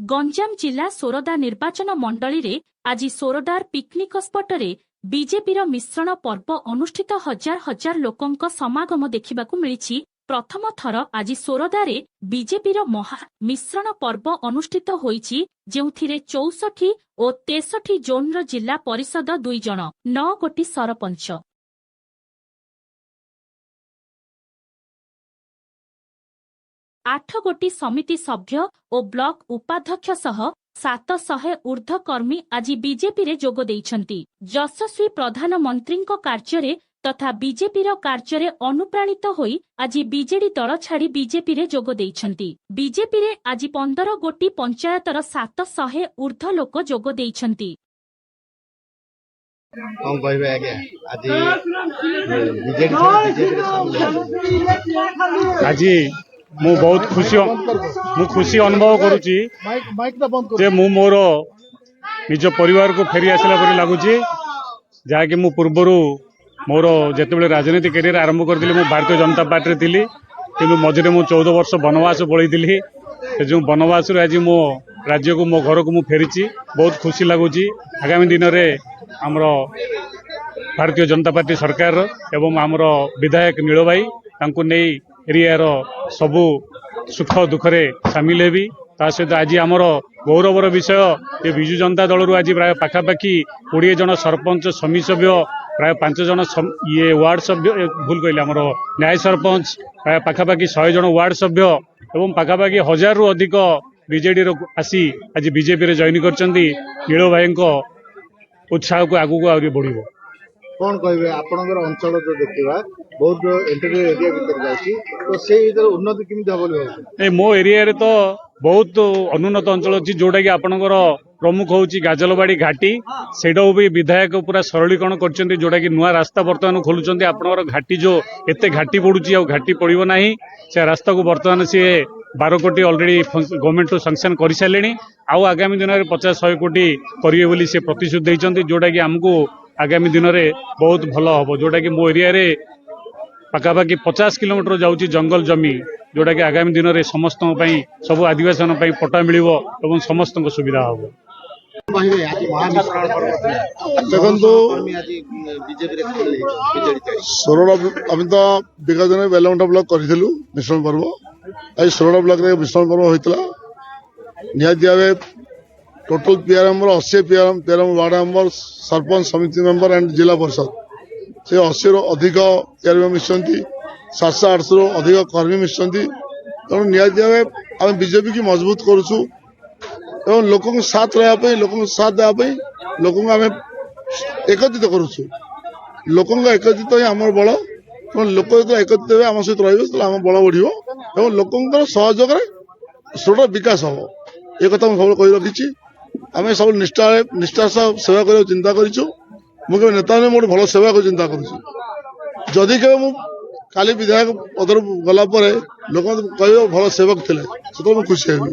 गंजाम जिला सोरदा निर्वाचन मंडली रे आज सोरदार पिकनिक स्पॉट रे बीजेपी मिश्रण पर्व अनुष्ठित हजार हजार लोकों समागम देखा मिली। प्रथम थर आज सोरदारे बीजेपी महा मिश्रण पर्व अनुष्ठित होईची, जेउथिरे 64 और 63 जोन जिला परिषद 2 जन 9 गोटी सरपंच 8 गोटी समिति सभ्य और ब्लॉक उपाध्यक्ष सह 700 ऊर्ध्व कर्मी आज बीजेपी रे जोग देइछंती। यशस्वी प्रधानमंत्री कार्य तथा बीजेपी कार्य अनुप्राणित होई आज बीजेडी दल छाड़ी बीजेपी रे जोग देइछंती। बीजेपी रे आज 15 गोटी पंचायतर 700 ऊर्ध्व लोक जोग देइछंती। आज मु बहुत खुशी अनुभव करुची जे मु मोर निज परिवार को फेरी आसला परि लागुची। जहाँकि मु पूर्वरु मोर जेतेबेले राजनीति करियर आरंभ करथिली मु भारतीय जनता पार्टी थिली, किंतु मझिरे मु 14 वर्ष वनवास पळैथिली। जो वनवास आज मो राज्य को मो घर को मु फेरीची, बहुत खुशी लागुची। आगामी दिन में आमर भारतीय जनता पार्टी सरकार एवं आमर विधायक नील भाई तांको नहीं एरियार सबू सुख दुखरे सामिल हेबी। ता सहित आज आमर गौरवर विषय ये बिजु जनता दल रु आज प्राय पाखापाखि 20 जन सरपंच समिति सभ्य, प्राय 5 जन ये वार्ड सभ्य, भूल कहले आमर न्याय सरपंच, प्राय पाखापाखि 100 जन वार्ड सभ्य एवं पाखापाखि 1000 रु अधिक बीजेडी आसी आज बीजेपी रे जॉइन करचंदी। नील भाई उत्साह को आगू को बढ़िबो। कौन कहे आपनकर अंचल जो देखा बहुत इंटरव्यू एरिया भीतर जाइए तो से भीतर उन्नति केमिति हबो? मो एरिया रे तो बहुत अनुन्नत अंचल अच्छी, जोटा कि आपनकर प्रमुख होची गाजलबाड़ी घाटी। सेटा भी विधायक पूरा सरलीकरण करछन्ती, जोटा कि नुआ रास्ता वर्तमान खोलुचन्ती। आपनकर घाटी जो एते घाटी पड़ुची आ घाटी पड़िबो नाही, से रास्ता को वर्तमान से 12 कोटी ऑलरेडी गवर्नमेंट तो सैंक्शन कर सारे। आगामी दिन में 50-100 कोटी करिवे बोली से प्रतिश्रुति देइछन्ती, जोटा कि हमको आगामी दिन में बहुत भल हम। जोटा कि मो एरिया रे पाखापाखि 50 किलोमीटर जाऊँगी जंगल जमी, जोटा कि आगामी दिन में समस्त सब आदिवासी पट्टा मिल और समस्त सुविधा हम। सोरडा आम तो विगत दिन बेलमुंडा ब्लॉक करूँ मिश्रण पर्व। आज सोरडा ब्लॉक मिश्रण पर्व होता निहाती भाव total PR member 80 PR ward member sarpanch समिति मेंबर एंड जिला परिषद से 80 रु अधिक पीआर मिशंती, 700-800 रु अधिक कर्मी मिशंती। तेणु निहाती भाव आम बीजेपी की मजबूत करुचु एवं लोकों को साथ रहा लोकों को साथ देवाई लोकों आम एकत्रित करुचु। लोकों एकत्रित ही आम बल, लोक जो एकत्रित हे आम सहित रही आम बल बढ़ लोकों सहयोग सोरडा विकास हम। ये कथा मुझे सब कही रखी। आम सब निष्ठा सह सेवा कर चिंता करूँ। मुझे नेता ने मोटे भल सेवा को चिंता करुँच। जदि के काली विधायक पदर गला लोक कह भल सेवक थे, से खुशी हेबी।